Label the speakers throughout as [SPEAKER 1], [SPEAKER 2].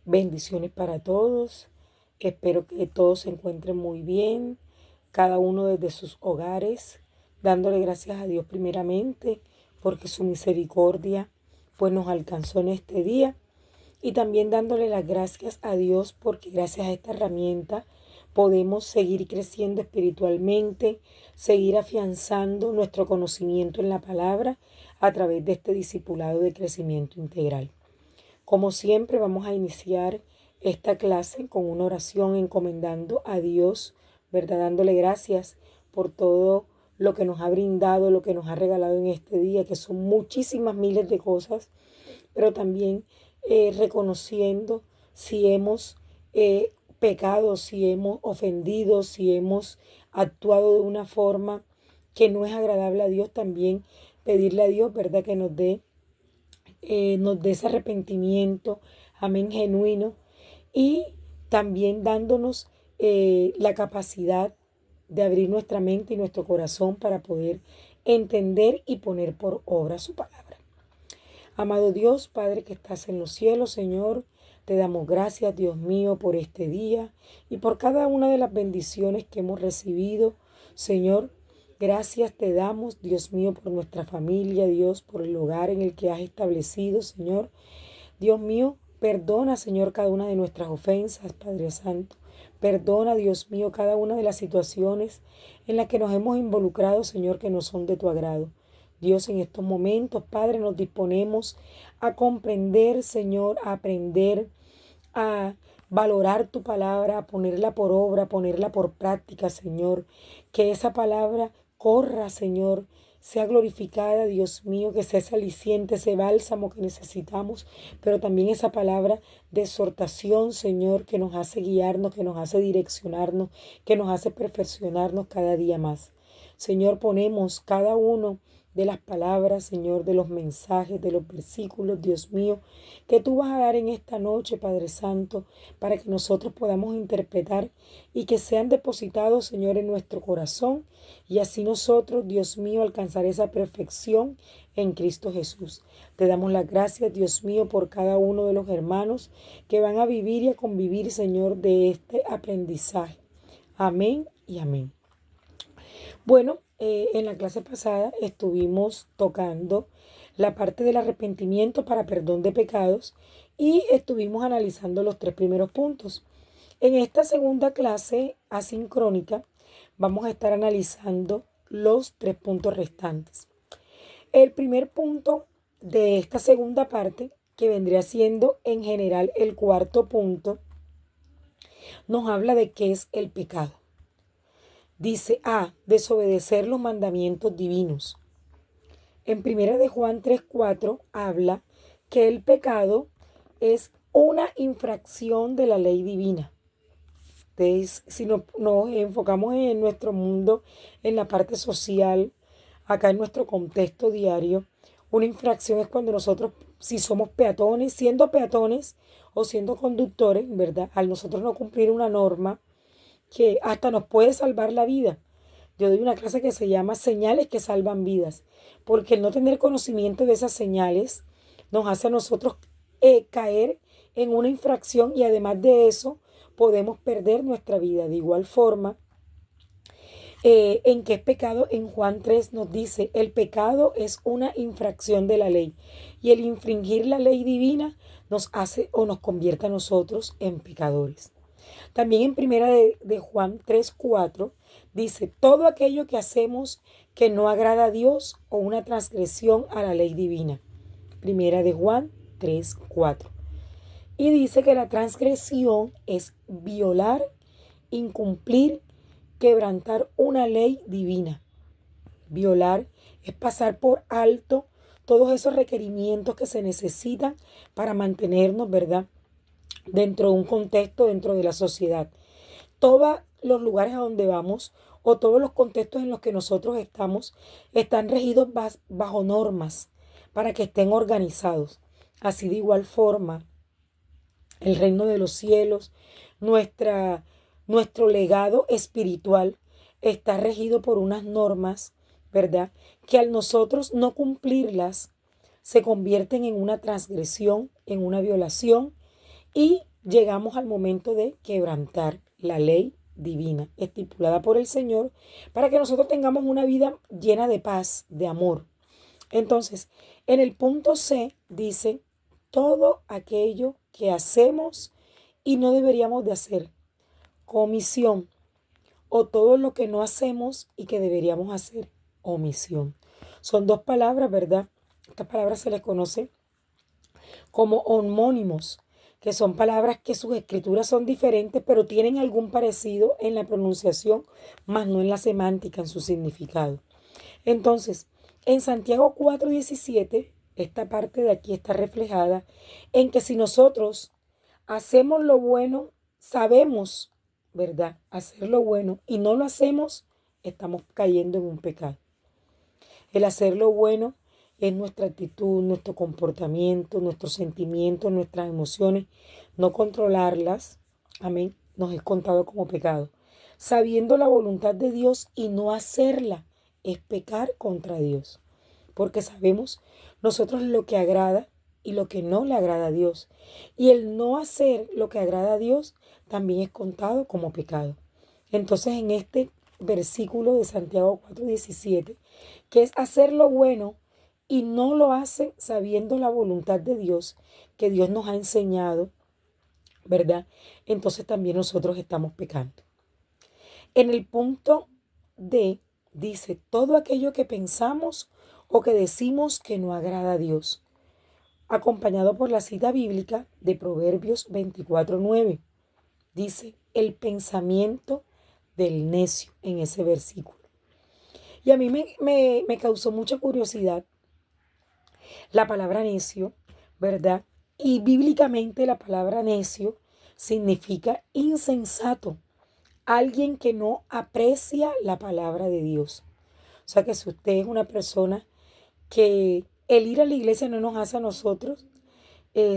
[SPEAKER 1] Bendiciones para todos. Espero que todos se encuentren muy bien, cada uno desde sus hogares, dándole gracias a Dios primeramente, porque su misericordia pues nos alcanzó en este día. Y también dándole las gracias a Dios porque gracias a esta herramienta podemos seguir creciendo espiritualmente, seguir afianzando nuestro conocimiento en la palabra a través de este discipulado de crecimiento integral. Como siempre, vamos a iniciar esta clase con una oración encomendando a Dios, ¿verdad? Dándole gracias por todo lo que nos ha brindado, lo que nos ha regalado en este día, que son muchísimas miles de cosas, pero también reconociendo si hemos pecado, si hemos ofendido, si hemos actuado de una forma que no es agradable a Dios, también pedirle a Dios, ¿verdad? Que nos dé ese arrepentimiento, amén, genuino, y también dándonos la capacidad de abrir nuestra mente y nuestro corazón para poder entender y poner por obra su palabra. Amado Dios, Padre que estás en los cielos, Señor, te damos gracias, Dios mío, por este día y por cada una de las bendiciones que hemos recibido. Señor, gracias te damos, Dios mío, por nuestra familia, Dios, por el hogar en el que has establecido, Señor. Dios mío, perdona, Señor, cada una de nuestras ofensas, Padre Santo. Perdona, Dios mío, cada una de las situaciones en las que nos hemos involucrado, Señor, que no son de tu agrado. Dios, en estos momentos, Padre, nos disponemos a comprender, Señor, a aprender, a valorar tu palabra, a ponerla por obra, a ponerla por práctica, Señor. Que esa palabra corra, Señor, sea glorificada, Dios mío, que sea ese aliciente, ese bálsamo que necesitamos, pero también esa palabra de exhortación, Señor, que nos hace guiarnos, que nos hace direccionarnos, que nos hace perfeccionarnos cada día más. Señor, ponemos cada uno de las palabras, Señor, de los mensajes, de los versículos, Dios mío, que tú vas a dar en esta noche, Padre Santo, para que nosotros podamos interpretar y que sean depositados, Señor, en nuestro corazón y así nosotros, Dios mío, alcanzar esa perfección en Cristo Jesús. Te damos las gracias, Dios mío, por cada uno de los hermanos que van a vivir y a convivir, Señor, de este aprendizaje. Amén y amén. Bueno, en la clase pasada estuvimos tocando la parte del arrepentimiento para perdón de pecados y estuvimos analizando los 3 primeros puntos. En esta segunda clase asincrónica vamos a estar analizando los 3 puntos restantes. El primer punto de esta segunda parte, que vendría siendo en general el cuarto punto, nos habla de qué es el pecado. Dice A, desobedecer los mandamientos divinos. En 1 de Juan 3:4 habla que el pecado es una infracción de la ley divina. Entonces, si nos enfocamos en nuestro mundo, en la parte social, acá en nuestro contexto diario, una infracción es cuando nosotros, si somos peatones, siendo peatones o siendo conductores, ¿verdad? Al nosotros no cumplir una norma, que hasta nos puede salvar la vida. Yo doy una clase que se llama Señales que salvan vidas, porque el no tener conocimiento de esas señales nos hace a nosotros caer en una infracción y además de eso podemos perder nuestra vida. De igual forma, en qué es pecado, en Juan 3 nos dice, el pecado es una infracción de la ley y el infringir la ley divina nos hace o nos convierte a nosotros en pecadores. También en de Juan 3:4 dice, todo aquello que hacemos que no agrada a Dios o una transgresión a la ley divina. Primera de Juan 3:4. Y dice que la transgresión es violar, incumplir, quebrantar una ley divina. Violar es pasar por alto todos esos requerimientos que se necesitan para mantenernos, ¿verdad?, dentro de un contexto, dentro de la sociedad. Todos los lugares a donde vamos o todos los contextos en los que nosotros estamos están regidos bajo normas para que estén organizados. Así de igual forma, el reino de los cielos, nuestro legado espiritual está regido por unas normas, ¿verdad? Que al nosotros no cumplirlas se convierten en una transgresión, en una violación y llegamos al momento de quebrantar la ley divina estipulada por el Señor para que nosotros tengamos una vida llena de paz, de amor. Entonces, en el punto C dice todo aquello que hacemos y no deberíamos de hacer, comisión, o todo lo que no hacemos y que deberíamos hacer, omisión. Son dos palabras, ¿verdad? Estas palabras se les conoce como homónimos, que son palabras que sus escrituras son diferentes, pero tienen algún parecido en la pronunciación, más no en la semántica, en su significado. Entonces, en Santiago 4:17, esta parte de aquí está reflejada en que si nosotros hacemos lo bueno, sabemos, ¿verdad? Hacer lo bueno y no lo hacemos, estamos cayendo en un pecado. El hacer lo bueno es nuestra actitud, nuestro comportamiento, nuestros sentimientos, nuestras emociones. No controlarlas, amén, nos es contado como pecado. Sabiendo la voluntad de Dios y no hacerla es pecar contra Dios. Porque sabemos nosotros lo que agrada y lo que no le agrada a Dios. Y el no hacer lo que agrada a Dios también es contado como pecado. Entonces en este versículo de Santiago 4:17, que es hacer lo bueno y no lo hace sabiendo la voluntad de Dios, que Dios nos ha enseñado, ¿verdad? Entonces también nosotros estamos pecando. En el punto D dice todo aquello que pensamos o que decimos que no agrada a Dios, acompañado por la cita bíblica de Proverbios 24:9. Dice el pensamiento del necio en ese versículo. Y a mí me causó mucha curiosidad la palabra necio, ¿verdad? Y bíblicamente la palabra necio significa insensato, alguien que no aprecia la palabra de Dios. O sea que si usted es una persona que el ir a la iglesia no nos hace a nosotros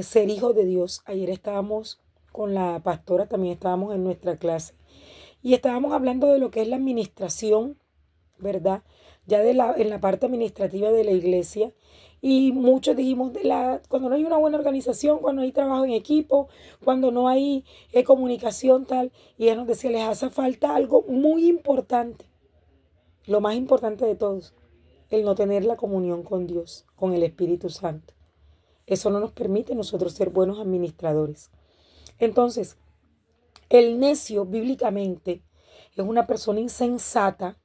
[SPEAKER 1] ser hijos de Dios. Ayer estábamos con la pastora, también estábamos en nuestra clase y estábamos hablando de lo que es la administración, ¿verdad? Ya en la parte administrativa de la iglesia. Y muchos dijimos, cuando no hay una buena organización, cuando no hay trabajo en equipo, cuando no hay comunicación tal. Y ella nos decía, les hace falta algo muy importante, lo más importante de todos, el no tener la comunión con Dios, con el Espíritu Santo. Eso no nos permite nosotros ser buenos administradores. Entonces, el necio bíblicamente es una persona insensata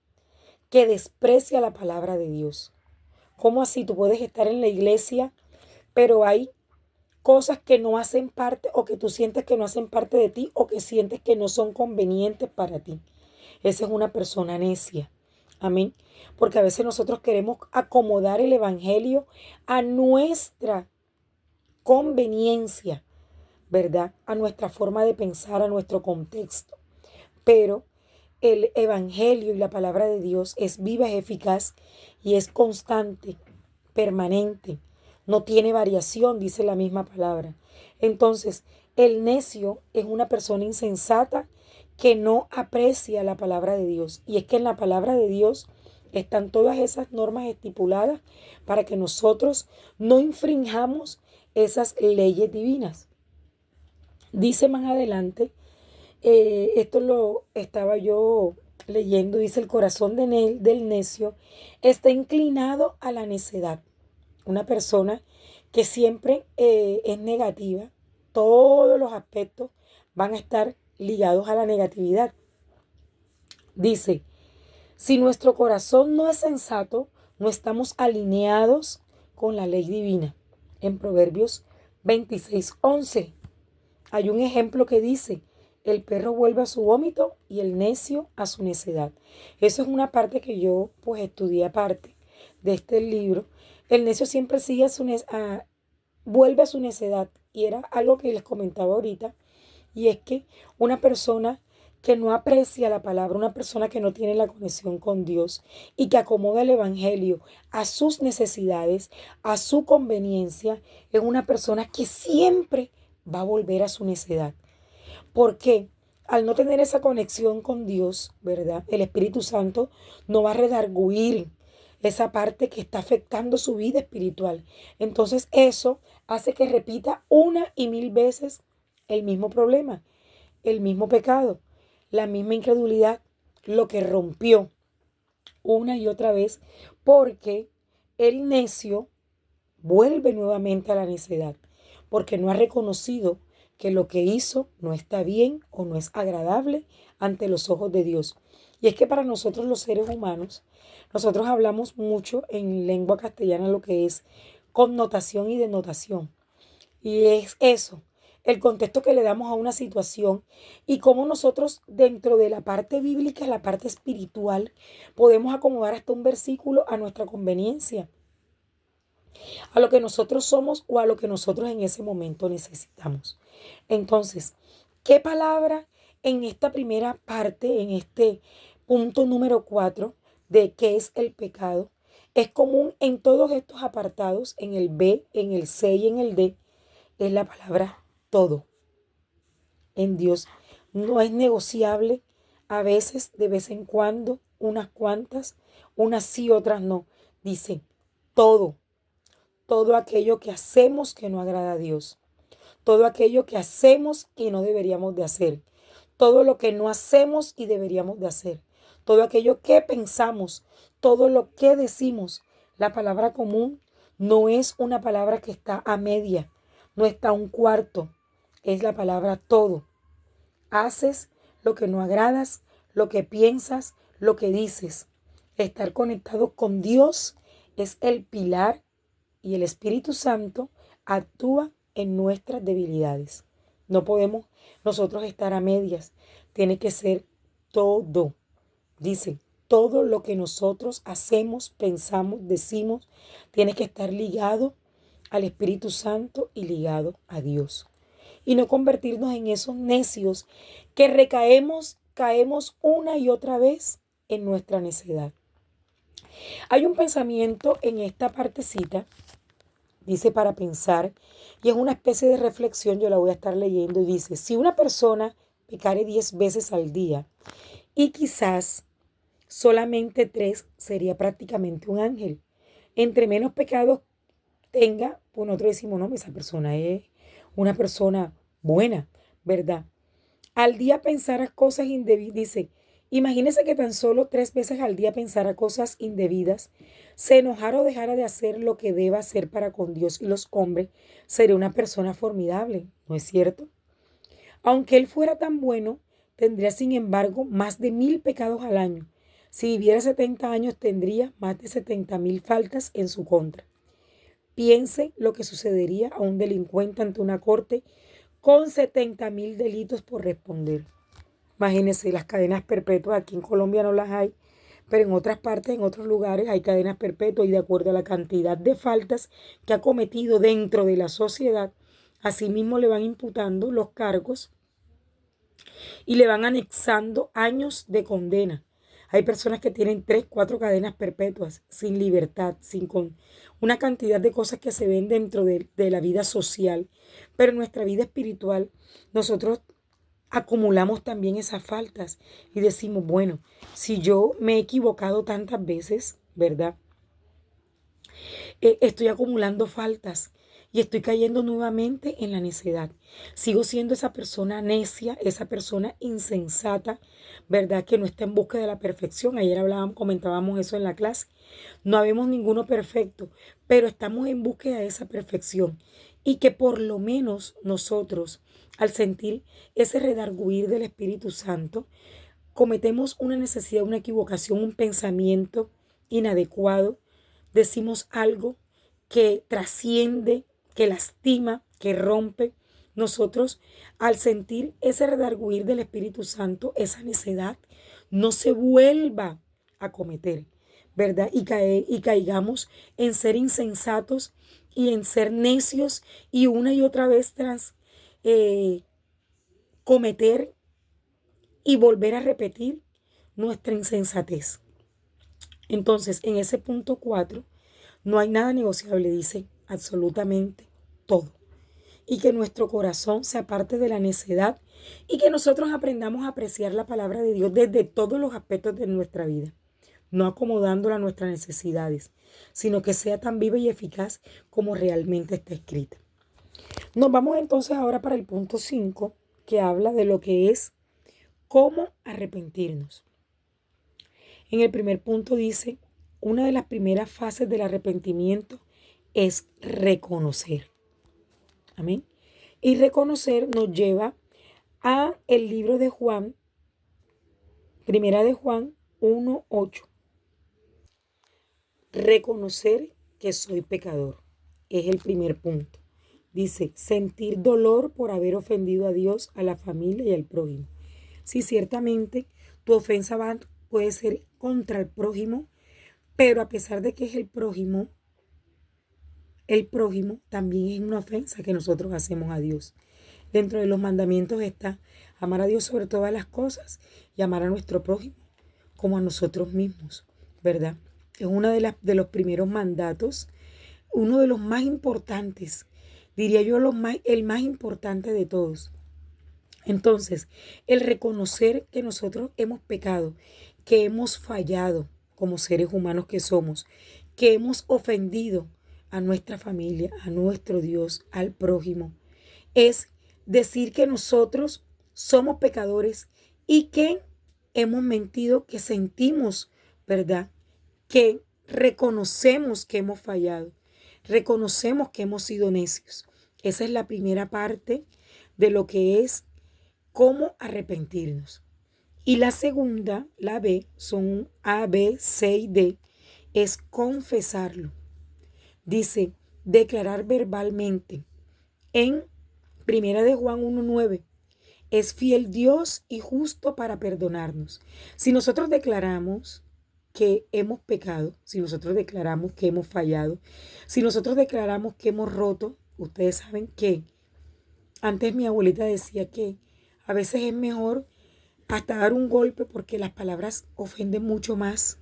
[SPEAKER 1] que desprecia la palabra de Dios. ¿Cómo así? Tú puedes estar en la iglesia, pero hay cosas que no hacen parte o que tú sientes que no hacen parte de ti o que sientes que no son convenientes para ti. Esa es una persona necia. Amén. Porque a veces nosotros queremos acomodar el evangelio a nuestra conveniencia, ¿verdad? A nuestra forma de pensar, a nuestro contexto. Pero el evangelio y la palabra de Dios es viva, es eficaz y es constante, permanente. No tiene variación, dice la misma palabra. Entonces, el necio es una persona insensata que no aprecia la palabra de Dios. Y es que en la palabra de Dios están todas esas normas estipuladas para que nosotros no infringamos esas leyes divinas. Dice más adelante, esto lo estaba yo leyendo, dice el corazón del necio está inclinado a la necedad. Una persona que siempre es negativa, todos los aspectos van a estar ligados a la negatividad. Dice, si nuestro corazón no es sensato, no estamos alineados con la ley divina. En Proverbios 26:11 hay un ejemplo que dice, el perro vuelve a su vómito y el necio a su necedad. Eso es una parte que yo pues estudié aparte de este libro. El necio siempre sigue vuelve a su necedad. Y era algo que les comentaba ahorita. Y es que una persona que no aprecia la palabra, una persona que no tiene la conexión con Dios y que acomoda el evangelio a sus necesidades, a su conveniencia, es una persona que siempre va a volver a su necedad. Porque al no tener esa conexión con Dios, ¿verdad? El Espíritu Santo no va a redarguir esa parte que está afectando su vida espiritual. Entonces eso hace que repita una y mil veces el mismo problema, el mismo pecado, la misma incredulidad, lo que rompió una y otra vez, porque el necio vuelve nuevamente a la necedad, porque no ha reconocido que lo que hizo no está bien o no es agradable ante los ojos de Dios. Y es que para nosotros los seres humanos, nosotros hablamos mucho en lengua castellana lo que es connotación y denotación. Y es eso, el contexto que le damos a una situación y cómo nosotros dentro de la parte bíblica, la parte espiritual, podemos acomodar hasta un versículo a nuestra conveniencia, a lo que nosotros somos o a lo que nosotros en ese momento necesitamos. Entonces, ¿qué palabra en esta primera parte, en este punto número 4 de qué es el pecado, es común en todos estos apartados, en el B, en el C y en el D? Es la palabra todo. En Dios no es negociable, a veces, de vez en cuando, unas cuantas, unas sí, otras no. Dice todo, todo aquello que hacemos que no agrada a Dios, todo aquello que hacemos y no deberíamos de hacer, todo lo que no hacemos y deberíamos de hacer, todo aquello que pensamos, todo lo que decimos. La palabra común no es una palabra que está a media, no está a un cuarto, es la palabra todo. Haces lo que no agradas, lo que piensas, lo que dices. Estar conectado con Dios es el pilar y el Espíritu Santo actúa en nuestras debilidades. No podemos nosotros estar a medias. Tiene que ser todo. Dice, todo lo que nosotros hacemos, pensamos, decimos, tiene que estar ligado al Espíritu Santo y ligado a Dios. Y no convertirnos en esos necios que caemos una y otra vez en nuestra necedad. Hay un pensamiento en esta partecita, dice para pensar, y es una especie de reflexión, yo la voy a estar leyendo, y dice, si una persona pecare 10 veces al día y quizás solamente 3, sería prácticamente un ángel. Entre menos pecados tenga, pues nosotros decimos, no, esa persona es una persona buena, ¿verdad? Al día pensara cosas indebidas, dice, imagínese que tan solo 3 veces al día pensara cosas indebidas, se enojara o dejara de hacer lo que deba hacer para con Dios y los hombres, sería una persona formidable, ¿no es cierto? Aunque él fuera tan bueno, tendría sin embargo más de 1000 pecados al año. Si viviera 70 años, tendría más de 70.000 faltas en su contra. Piense lo que sucedería a un delincuente ante una corte con 70.000 delitos por responder. Imagínense, las cadenas perpetuas, aquí en Colombia no las hay, pero en otras partes, en otros lugares hay cadenas perpetuas y de acuerdo a la cantidad de faltas que ha cometido dentro de la sociedad, asimismo le van imputando los cargos y le van anexando años de condena. Hay personas que tienen 3, 4 cadenas perpetuas, sin libertad, con una cantidad de cosas que se ven dentro de la vida social. Pero en nuestra vida espiritual, nosotros acumulamos también esas faltas y decimos, bueno, si yo me he equivocado tantas veces, ¿verdad? Estoy acumulando faltas y estoy cayendo nuevamente en la necedad. Sigo siendo esa persona necia, esa persona insensata, ¿verdad? Que no está en busca de la perfección. Ayer comentábamos eso en la clase. No habemos ninguno perfecto, pero estamos en búsqueda de esa perfección. Y que por lo menos nosotros, al sentir ese redarguir del Espíritu Santo, cometemos una necesidad, una equivocación, un pensamiento inadecuado, decimos algo que trasciende, que lastima, que rompe. Nosotros, al sentir ese redarguir del Espíritu Santo, esa necedad, no se vuelva a cometer, ¿verdad? Y caigamos en ser insensatos y en ser necios y una y otra vez tras cometer y volver a repetir nuestra insensatez. Entonces, en ese punto 4, no hay nada negociable, dice absolutamente todo. Y que nuestro corazón se aparte de la necedad y que nosotros aprendamos a apreciar la palabra de Dios desde todos los aspectos de nuestra vida, no acomodándola a nuestras necesidades, sino que sea tan viva y eficaz como realmente está escrita. Nos vamos entonces ahora para el punto 5, que habla de lo que es cómo arrepentirnos. En el primer punto dice, una de las primeras fases del arrepentimiento es reconocer. Amén. Y reconocer nos lleva a el libro de Juan, primera de Juan 1:8. Reconocer que soy pecador es el primer punto. Dice, sentir dolor por haber ofendido a Dios, a la familia y al prójimo. Sí, ciertamente tu ofensa puede ser contra el prójimo, pero a pesar de que es el prójimo también es una ofensa que nosotros hacemos a Dios. Dentro de los mandamientos está amar a Dios sobre todas las cosas y amar a nuestro prójimo como a nosotros mismos, ¿verdad? Es uno de los primeros mandatos, uno de los más importantes, diría yo el más importante de todos. Entonces, el reconocer que nosotros hemos pecado, que hemos fallado como seres humanos que somos, que hemos ofendido a nuestra familia, a nuestro Dios, al prójimo, es decir que nosotros somos pecadores y que hemos mentido, que sentimos, ¿verdad? Que reconocemos que hemos fallado, reconocemos que hemos sido necios. Esa es la primera parte de lo que es cómo arrepentirnos. Y la segunda, la B, son A, B, C y D, es confesarlo. Dice, declarar verbalmente. En Primera de Juan 1:9, es fiel Dios y justo para perdonarnos. Si nosotros declaramos que hemos pecado, si nosotros declaramos que hemos fallado, si nosotros declaramos que hemos roto, ustedes saben que antes mi abuelita decía que a veces es mejor hasta dar un golpe porque las palabras ofenden mucho más,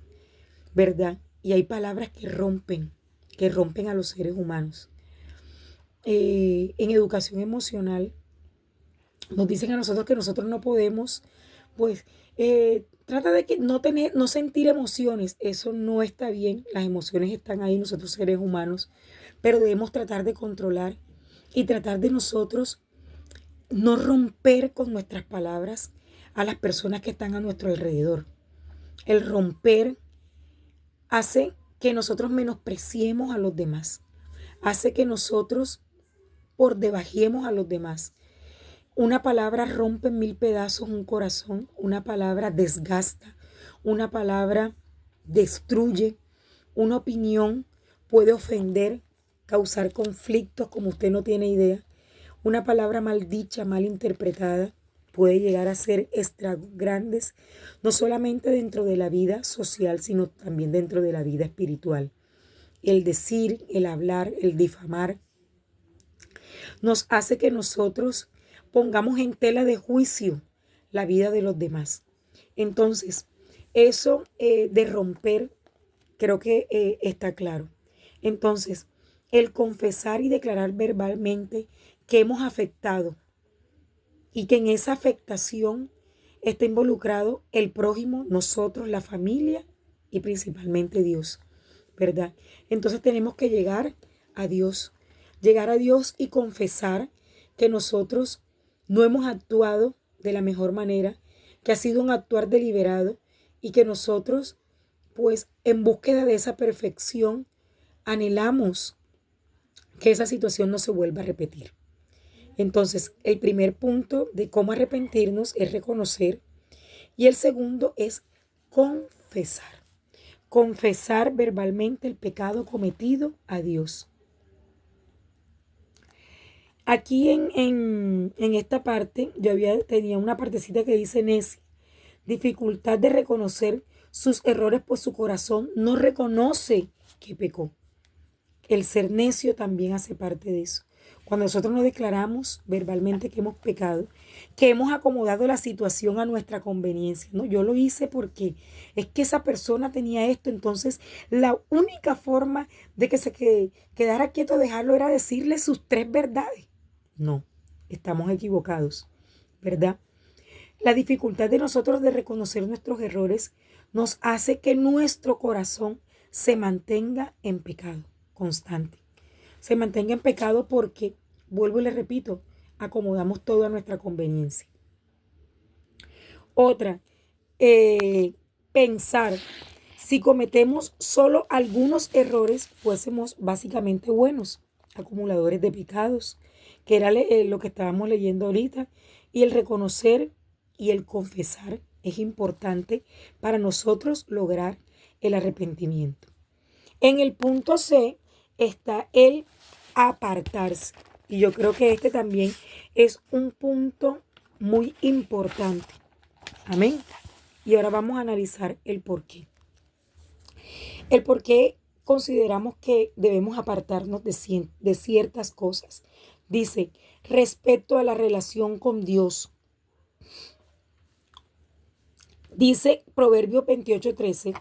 [SPEAKER 1] ¿verdad? Y hay palabras que rompen a los seres humanos. En educación emocional nos dicen a nosotros que nosotros no podemos, pues, trata de que no sentir emociones. Eso no está bien. Las emociones están ahí, nosotros seres humanos, pero debemos tratar de controlar y tratar de nosotros no romper con nuestras palabras a las personas que están a nuestro alrededor. El romper hace que nosotros menospreciemos a los demás, hace que nosotros por debajemos a los demás. Una palabra rompe en 1000 pedazos un corazón, una palabra desgasta, una palabra destruye, una opinión puede ofender, causar conflictos como usted no tiene idea. Una palabra mal dicha, mal interpretada, puede llegar a ser estragos grandes, no solamente dentro de la vida social, sino también dentro de la vida espiritual. El decir, el hablar, el difamar, nos hace que nosotros pongamos en tela de juicio la vida de los demás. Entonces, eso de romper, creo que está claro. Entonces, el confesar y declarar verbalmente que hemos afectado y que en esa afectación está involucrado el prójimo, nosotros, la familia y principalmente Dios, ¿verdad? Entonces tenemos que llegar a Dios y confesar que nosotros no hemos actuado de la mejor manera, que ha sido un actuar deliberado y que nosotros, pues en búsqueda de esa perfección, anhelamos que esa situación no se vuelva a repetir. Entonces, el primer punto de cómo arrepentirnos es reconocer y el segundo es confesar. Confesar verbalmente el pecado cometido a Dios. Aquí en esta parte, tenía una partecita que dice necio, dificultad de reconocer sus errores por su corazón, no reconoce que pecó. El ser necio también hace parte de eso. Cuando nosotros nos declaramos verbalmente que hemos pecado, que hemos acomodado la situación a nuestra conveniencia, ¿no? Yo lo hice porque es que esa persona tenía esto, entonces la única forma de que quedara quieto, dejarlo, era decirle sus 3 verdades. No, estamos equivocados, ¿verdad? La dificultad de nosotros de reconocer nuestros errores nos hace que nuestro corazón se mantenga en pecado constante. Se mantenga en pecado porque vuelvo y le repito, acomodamos todo a nuestra conveniencia. Otra, pensar, si cometemos solo algunos errores, fuésemos básicamente buenos, acumuladores de pecados, que era lo que estábamos leyendo ahorita, y el reconocer y el confesar es importante para nosotros lograr el arrepentimiento. En el punto C está el apartarse, y yo creo que este también es un punto muy importante. Amén. Y ahora vamos a analizar el por qué. El por qué consideramos que debemos apartarnos de ciertas cosas. Dice, respecto a la relación con Dios. Dice Proverbios 28:13,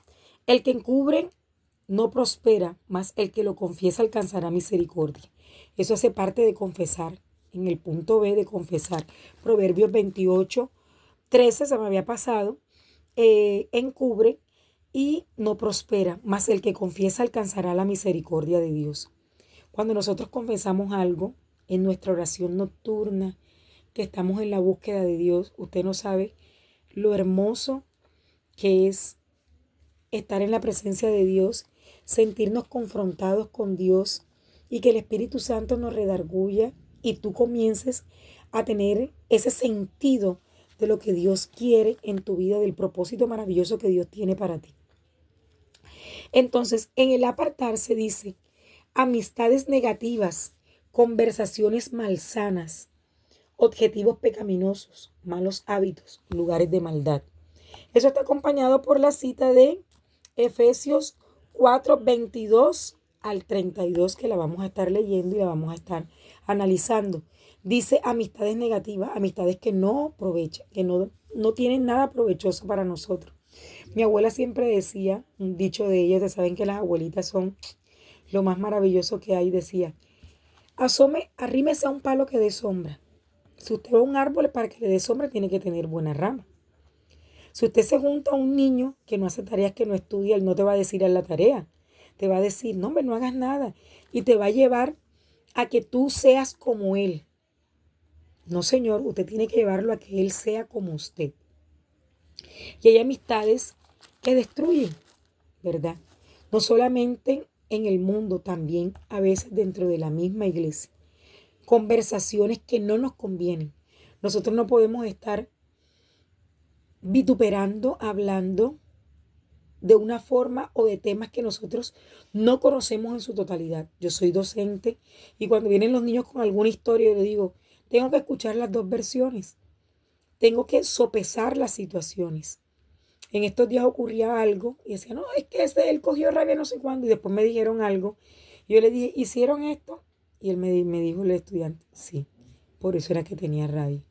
[SPEAKER 1] el que encubre no prospera, mas el que lo confiesa alcanzará misericordia. Eso hace parte de confesar. En el punto B de confesar. Proverbios 28:13 se me había pasado. Encubre y no prospera, mas el que confiesa alcanzará la misericordia de Dios. Cuando nosotros confesamos algo en nuestra oración nocturna, que estamos en la búsqueda de Dios, usted no sabe lo hermoso que es estar en la presencia de Dios, sentirnos confrontados con Dios y que el Espíritu Santo nos redarguya y tú comiences a tener ese sentido de lo que Dios quiere en tu vida, del propósito maravilloso que Dios tiene para ti. Entonces, en el apartarse dice, amistades negativas, conversaciones malsanas, objetivos pecaminosos, malos hábitos, lugares de maldad. Eso está acompañado por la cita de Efesios 4:22 al 32, que la vamos a estar leyendo y la vamos a estar analizando. Dice amistades negativas, amistades que no aprovechan, que no tienen nada provechoso para nosotros. Mi abuela siempre decía, un dicho de ella, ustedes saben que las abuelitas son lo más maravilloso que hay, decía, arrímese a un palo que dé sombra. Si usted va a un árbol, para que le dé sombra, tiene que tener buena rama. Si usted se junta a un niño que no hace tareas, que no estudia, él no te va a decir a la tarea. Te va a decir, no, hombre, no hagas nada. Y te va a llevar a que tú seas como él. No, señor, usted tiene que llevarlo a que él sea como usted. Y hay amistades que destruyen, ¿verdad? No solamente en el mundo, también a veces dentro de la misma iglesia. Conversaciones que no nos convienen. Nosotros no podemos estar vituperando, hablando de una forma o de temas que nosotros no conocemos en su totalidad. Yo soy docente y cuando vienen los niños con alguna historia, yo les digo, tengo que escuchar las dos versiones. Tengo que sopesar las situaciones. En estos días ocurría algo y decía, no, es que él cogió rabia no sé cuándo y después me dijeron algo. Y yo le dije, ¿hicieron esto? Y él me dijo el estudiante, sí, por eso era que tenía rabia.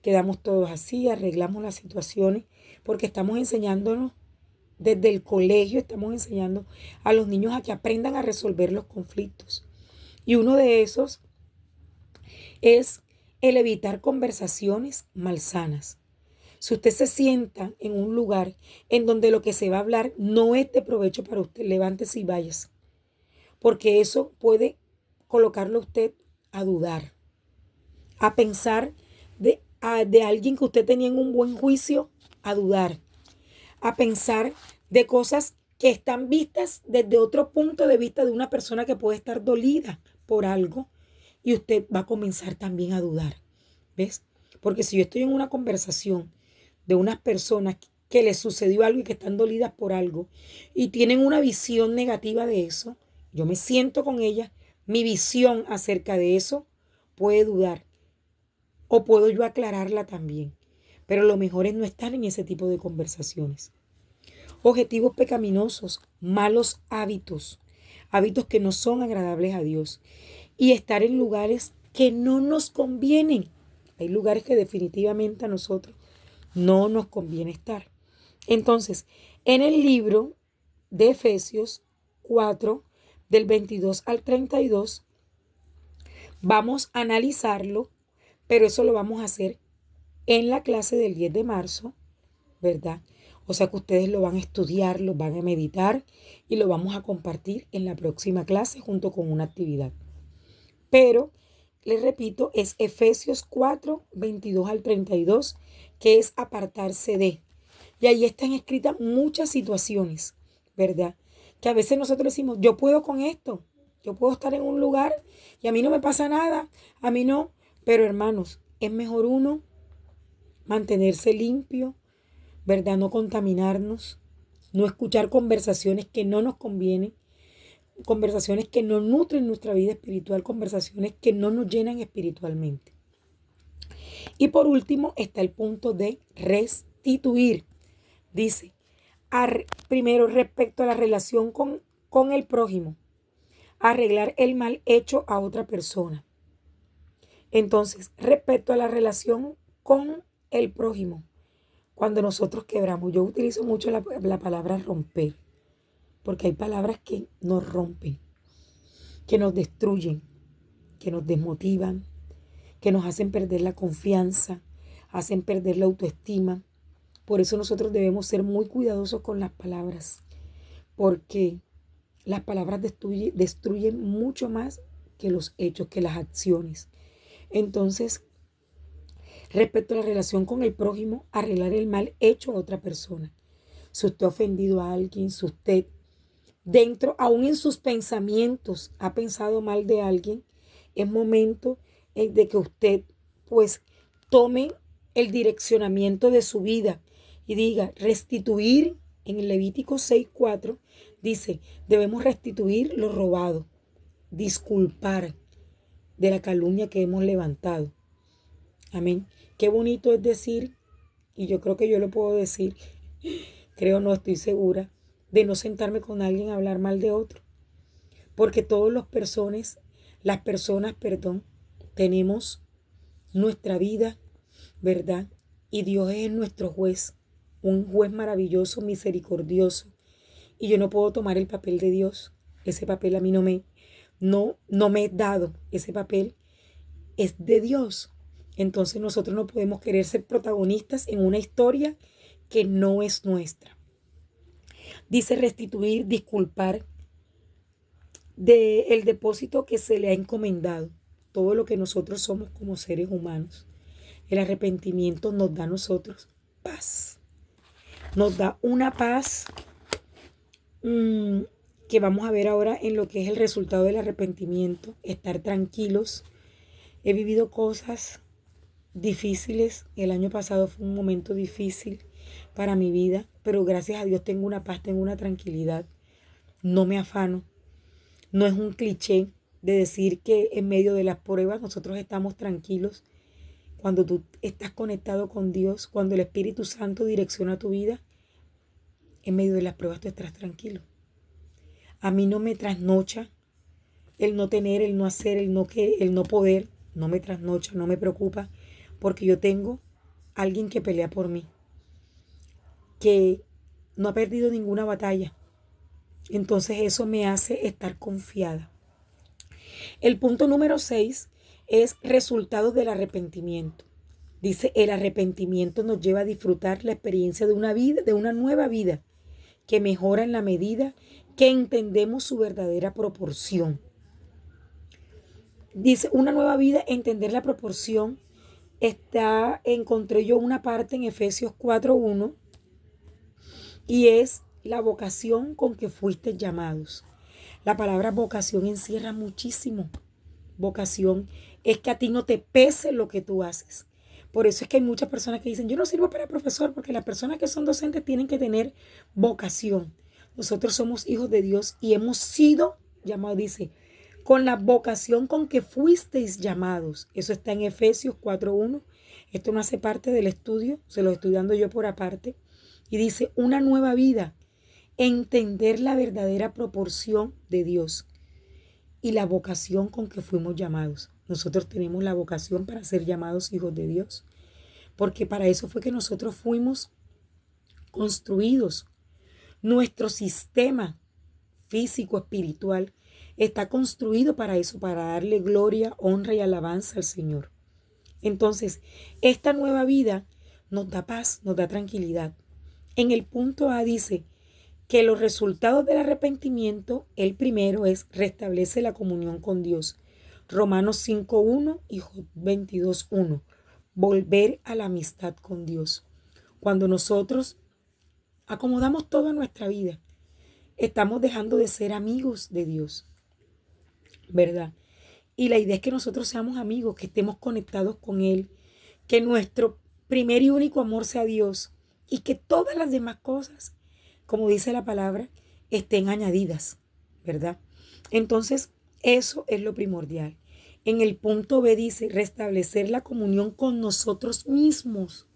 [SPEAKER 1] Quedamos todos así, arreglamos las situaciones porque estamos enseñándonos desde el colegio, estamos enseñando a los niños a que aprendan a resolver los conflictos. Y uno de esos es el evitar conversaciones malsanas. Si usted se sienta en un lugar en donde lo que se va a hablar no es de provecho para usted, levántese y váyase. Porque eso puede colocarlo a usted a dudar, a pensar de alguien que usted tenía en un buen juicio, a dudar, a pensar de cosas que están vistas desde otro punto de vista de una persona que puede estar dolida por algo y usted va a comenzar también a dudar. ¿Ves? Porque si yo estoy en una conversación de unas personas que les sucedió algo y que están dolidas por algo y tienen una visión negativa de eso, yo me siento con ellas, mi visión acerca de eso puede dudar o puedo yo aclararla también. Pero lo mejor es no estar en ese tipo de conversaciones. Objetivos pecaminosos, malos hábitos, hábitos que no son agradables a Dios y estar en lugares que no nos convienen. Hay lugares que definitivamente a nosotros no nos conviene estar. Entonces, en el libro de Efesios 4, del 22 al 32, vamos a analizarlo, pero eso lo vamos a hacer en la clase del 10 de marzo, ¿verdad? O sea que ustedes lo van a estudiar, lo van a meditar y lo vamos a compartir en la próxima clase junto con una actividad. Pero les repito, es Efesios 4, 22 al 32, que es apartarse de. Y ahí están escritas muchas situaciones, ¿verdad? Que a veces nosotros decimos, yo puedo con esto, yo puedo estar en un lugar y a mí no me pasa nada, a mí no. Pero hermanos, es mejor uno mantenerse limpio, ¿verdad? No contaminarnos, no escuchar conversaciones que no nos convienen, conversaciones que no nutren nuestra vida espiritual, conversaciones que no nos llenan espiritualmente. Y por último está el punto de restituir. Dice, primero respecto a la relación con el prójimo, arreglar el mal hecho a otra persona. Entonces, respecto a la relación con el prójimo, cuando nosotros quebramos, yo utilizo mucho la palabra romper, porque hay palabras que nos rompen, que nos destruyen, que nos desmotivan, que nos hacen perder la confianza, hacen perder la autoestima. Por eso nosotros debemos ser muy cuidadosos con las palabras, porque las palabras destruyen mucho más que los hechos, que las acciones. Entonces, respecto a la relación con el prójimo, arreglar el mal hecho a otra persona. Si usted ha ofendido a alguien, si usted aún en sus pensamientos, ha pensado mal de alguien, es momento de que usted, pues, tome el direccionamiento de su vida y diga, restituir, en el Levítico 6:4, dice, debemos restituir lo robado, disculpar de la calumnia que hemos levantado. Amén. Qué bonito es decir, y yo creo que yo lo puedo decir, creo, no estoy segura, de no sentarme con alguien a hablar mal de otro. Porque todas las personas, tenemos nuestra vida, ¿verdad? Y Dios es nuestro juez, un juez maravilloso, misericordioso. Y yo no puedo tomar el papel de Dios. Ese papel a mí no me es dado. Ese papel es de Dios. Entonces nosotros no podemos querer ser protagonistas en una historia que no es nuestra. Dice restituir, disculpar del depósito que se le ha encomendado. Todo lo que nosotros somos como seres humanos. El arrepentimiento nos da a nosotros paz. Nos da una paz que vamos a ver ahora en lo que es el resultado del arrepentimiento. Estar tranquilos. He vivido cosas difíciles. El año pasado fue un momento difícil para mi vida, pero gracias a Dios tengo una paz, tengo una tranquilidad. No me afano. No es un cliché de decir que en medio de las pruebas nosotros estamos tranquilos. Cuando tú estás conectado con Dios, cuando el Espíritu Santo direcciona tu vida, en medio de las pruebas tú estás tranquilo. A mí no me trasnocha el no tener, el no hacer, el no poder. No me trasnocha, no me preocupa, porque yo tengo alguien que pelea por mí, que no ha perdido ninguna batalla. Entonces eso me hace estar confiada. El punto número 6 es resultados del arrepentimiento. Dice, el arrepentimiento nos lleva a disfrutar la experiencia de una vida, de una nueva vida, que mejora en la medida que entendemos su verdadera proporción. Dice, una nueva vida, entender la proporción. Encontré yo una parte en Efesios 4:1 y es la vocación con que fuiste llamados. La palabra vocación encierra muchísimo. Vocación es que a ti no te pese lo que tú haces. Por eso es que hay muchas personas que dicen, yo no sirvo para profesor, porque las personas que son docentes tienen que tener vocación. Nosotros somos hijos de Dios y hemos sido llamados, dice, con la vocación con que fuisteis llamados. Eso está en Efesios 4:1. Esto no hace parte del estudio, se lo estoy dando yo por aparte. Y dice, una nueva vida, entender la verdadera proporción de Dios y la vocación con que fuimos llamados. Nosotros tenemos la vocación para ser llamados hijos de Dios, porque para eso fue que nosotros fuimos construidos. Nuestro sistema físico, espiritual, está construido para eso, para darle gloria, honra y alabanza al Señor. Entonces, esta nueva vida nos da paz, nos da tranquilidad. En el punto A dice que los resultados del arrepentimiento, el primero es restablece la comunión con Dios. Romanos 5:1 y Job 22:1. Volver a la amistad con Dios. Cuando nosotros acomodamos toda nuestra vida, estamos dejando de ser amigos de Dios, ¿verdad? Y la idea es que nosotros seamos amigos, que estemos conectados con Él, que nuestro primer y único amor sea Dios y que todas las demás cosas, como dice la palabra, estén añadidas, ¿verdad? Entonces, eso es lo primordial. En el punto B dice, restablecer la comunión con nosotros mismos.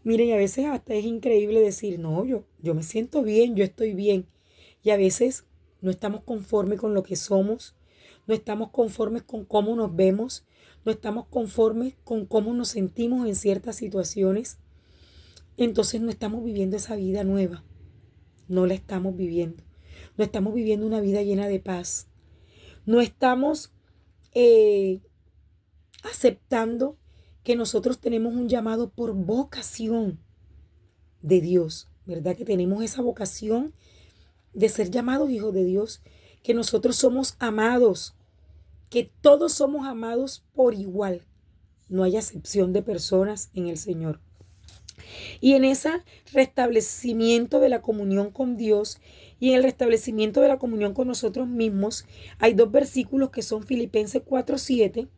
[SPEAKER 1] Miren, a veces hasta es increíble decir, no, yo me siento bien, yo estoy bien. Y a veces no estamos conformes con lo que somos, no estamos conformes con cómo nos vemos, no estamos conformes con cómo nos sentimos en ciertas situaciones. Entonces no estamos viviendo esa vida nueva, no la estamos viviendo. No estamos viviendo una vida llena de paz. No estamos eh, aceptando que nosotros tenemos un llamado por vocación de Dios, ¿verdad? Que tenemos esa vocación de ser llamados hijos de Dios, que nosotros somos amados, que todos somos amados por igual. No hay acepción de personas en el Señor. Y en ese restablecimiento de la comunión con Dios y en el restablecimiento de la comunión con nosotros mismos, hay dos versículos que son Filipenses 4:7,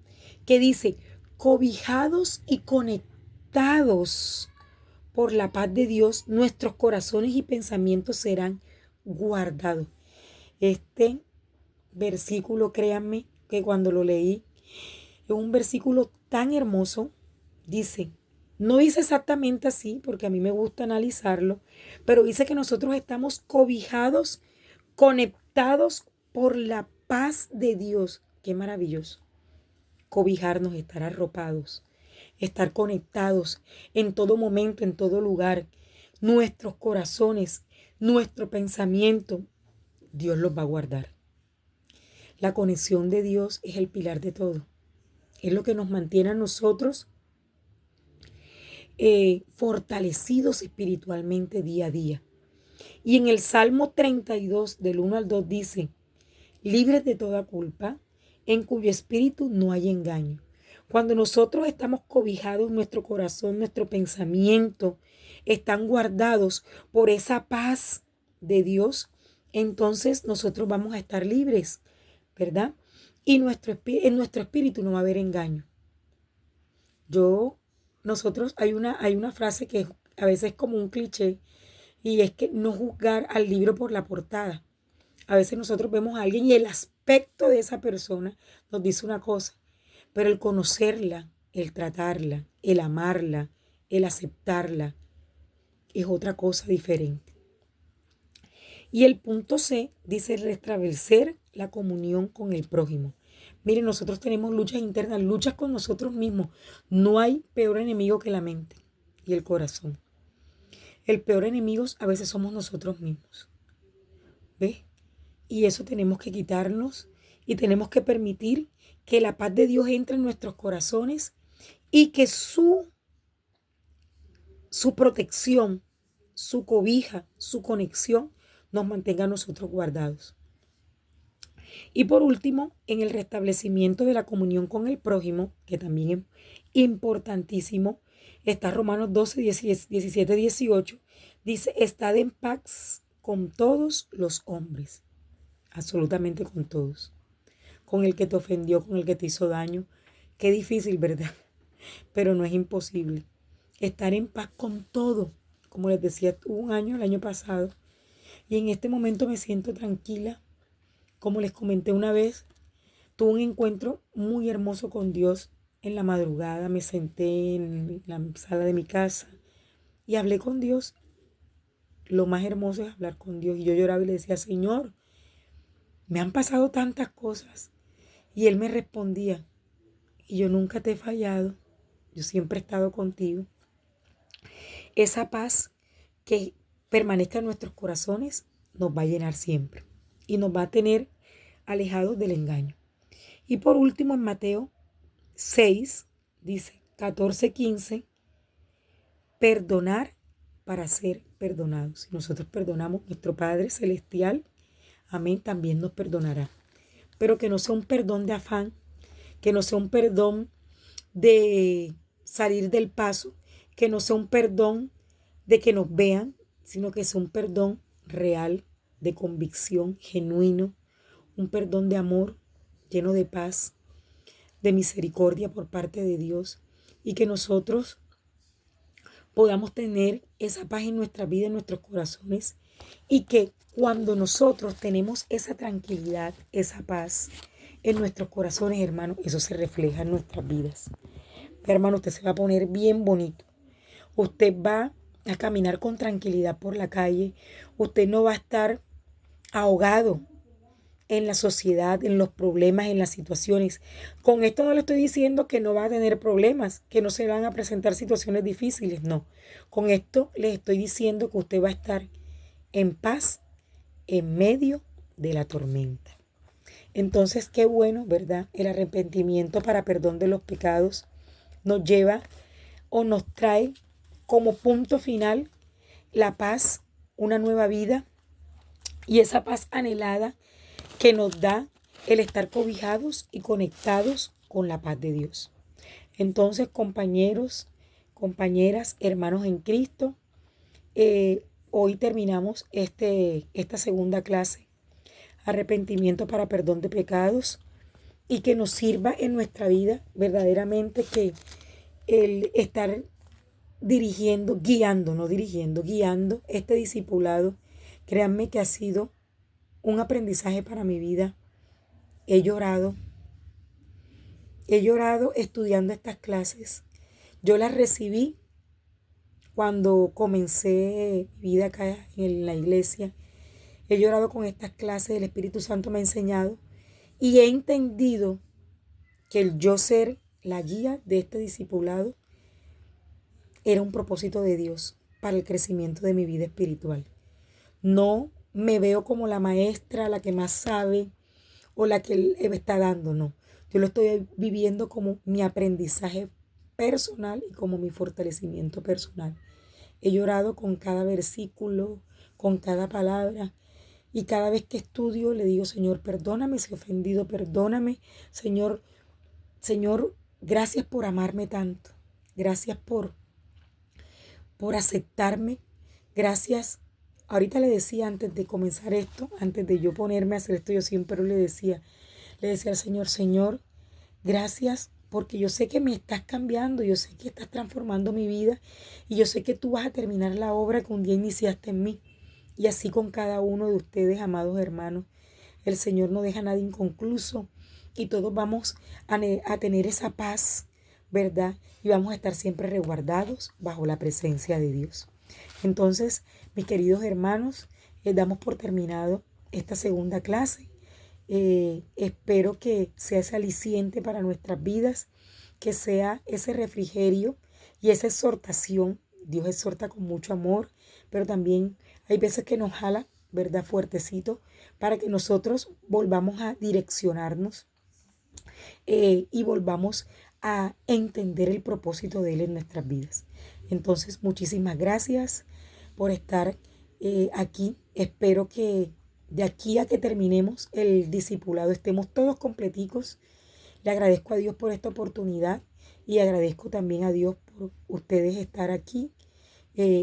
[SPEAKER 1] que dice, cobijados y conectados por la paz de Dios, nuestros corazones y pensamientos serán guardados. Este versículo, créanme, que cuando lo leí, es un versículo tan hermoso. Dice, no dice exactamente así, porque a mí me gusta analizarlo, pero dice que nosotros estamos cobijados, conectados por la paz de Dios. Qué maravilloso. Cobijarnos, estar arropados, estar conectados en todo momento, en todo lugar. Nuestros corazones, nuestro pensamiento, Dios los va a guardar. La conexión de Dios es el pilar de todo. Es lo que nos mantiene a nosotros fortalecidos espiritualmente día a día. Y en el Salmo 32, del 1 al 2 dice, libres de toda culpa, en cuyo espíritu no hay engaño. Cuando nosotros estamos cobijados, nuestro corazón, nuestro pensamiento están guardados por esa paz de Dios, entonces nosotros vamos a estar libres, ¿verdad? Y en nuestro espíritu no va a haber engaño. Hay una frase que a veces es como un cliché y es que no juzgar al libro por la portada. A veces nosotros vemos a alguien y el aspecto de esa persona nos dice una cosa, pero el conocerla, el tratarla, el amarla, el aceptarla, es otra cosa diferente. Y el punto C dice restablecer la comunión con el prójimo. Miren, nosotros tenemos luchas internas, luchas con nosotros mismos. No hay peor enemigo que la mente y el corazón. El peor enemigo a veces somos nosotros mismos. ¿Ves? Y eso tenemos que quitarnos y tenemos que permitir que la paz de Dios entre en nuestros corazones y que su protección, su cobija, su conexión nos mantenga a nosotros guardados. Y por último, en el restablecimiento de la comunión con el prójimo, que también es importantísimo, está Romanos 12, 17, 18, dice, estad en paz con todos los hombres, absolutamente con todos, con el que te ofendió, con el que te hizo daño. Qué difícil, ¿verdad? Pero no es imposible. Estar en paz con todo. Como les decía, tuve un año el año pasado y en este momento me siento tranquila. Como les comenté una vez, tuve un encuentro muy hermoso con Dios en la madrugada. Me senté en la sala de mi casa y hablé con Dios. Lo más hermoso es hablar con Dios. Y yo lloraba y le decía, Señor, me han pasado tantas cosas. Y Él me respondía, y yo nunca te he fallado. Yo siempre he estado contigo. Esa paz que permanezca en nuestros corazones nos va a llenar siempre y nos va a tener alejados del engaño. Y por último, en Mateo 6, dice 14, 15, perdonar para ser perdonados. Si nosotros perdonamos, nuestro Padre Celestial, amén, también nos perdonará. Pero que no sea un perdón de afán, que no sea un perdón de salir del paso, que no sea un perdón de que nos vean, sino que sea un perdón real, de convicción, genuino, un perdón de amor, lleno de paz, de misericordia por parte de Dios, y que nosotros podamos tener esa paz en nuestra vida, en nuestros corazones, y que cuando nosotros tenemos esa tranquilidad, esa paz en nuestros corazones, hermanos, eso se refleja en nuestras vidas. Hermano, usted se va a poner bien bonito. Usted va a caminar con tranquilidad por la calle. Usted no va a estar ahogado en la sociedad, en los problemas, en las situaciones. Con esto no le estoy diciendo que no va a tener problemas, que no se van a presentar situaciones difíciles, no. Con esto les estoy diciendo que usted va a estar en paz en medio de la tormenta. Entonces, qué bueno, ¿verdad? El arrepentimiento para perdón de los pecados nos lleva o nos trae como punto final la paz, una nueva vida y esa paz anhelada que nos da el estar cobijados y conectados con la paz de Dios. Entonces, compañeros, compañeras, hermanos en Cristo, hoy terminamos esta segunda clase, arrepentimiento para perdón de pecados, y que nos sirva en nuestra vida verdaderamente que el estar guiando este discipulado, créanme que ha sido un aprendizaje para mi vida. He llorado estudiando estas clases. Yo las recibí cuando comencé mi vida acá en la iglesia. He llorado con estas clases, el Espíritu Santo me ha enseñado y he entendido que el yo ser la guía de este discipulado era un propósito de Dios para el crecimiento de mi vida espiritual. No me veo como la maestra, la que más sabe o la que Él está dando, no. Yo lo estoy viviendo como mi aprendizaje personal y como mi fortalecimiento personal. He llorado con cada versículo, con cada palabra. Y cada vez que estudio le digo, Señor, perdóname si he ofendido, perdóname. Señor, gracias por amarme tanto. Gracias por aceptarme. Gracias. Ahorita le decía antes de comenzar esto, antes de yo ponerme a hacer esto, yo siempre le decía al Señor, Señor, gracias porque yo sé que me estás cambiando, yo sé que estás transformando mi vida y yo sé que tú vas a terminar la obra que un día iniciaste en mí. Y así con cada uno de ustedes, amados hermanos, el Señor no deja nada inconcluso y todos vamos a tener esa paz, ¿verdad? Y vamos a estar siempre resguardados bajo la presencia de Dios. Entonces, mis queridos hermanos, damos por terminado esta segunda clase. Espero que sea ese aliciente para nuestras vidas, que sea ese refrigerio y esa exhortación. Dios exhorta con mucho amor, pero también hay veces que nos jala, ¿verdad? Fuertecito, para que nosotros volvamos a direccionarnos y volvamos a entender el propósito de Él en nuestras vidas. Entonces, muchísimas gracias por estar aquí. Espero que de aquí a que terminemos el discipulado estemos todos completicos. Le agradezco a Dios por esta oportunidad y agradezco también a Dios por ustedes estar aquí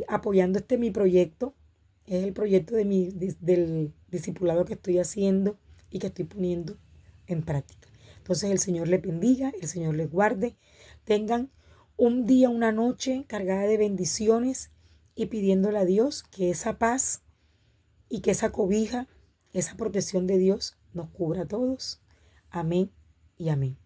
[SPEAKER 1] apoyando mi proyecto. Es el proyecto del discipulado que estoy haciendo y que estoy poniendo en práctica. Entonces el Señor les bendiga, el Señor les guarde. Tengan un día, una noche cargada de bendiciones y pidiéndole a Dios que esa paz y que esa cobija, esa protección de Dios nos cubra a todos. Amén y amén.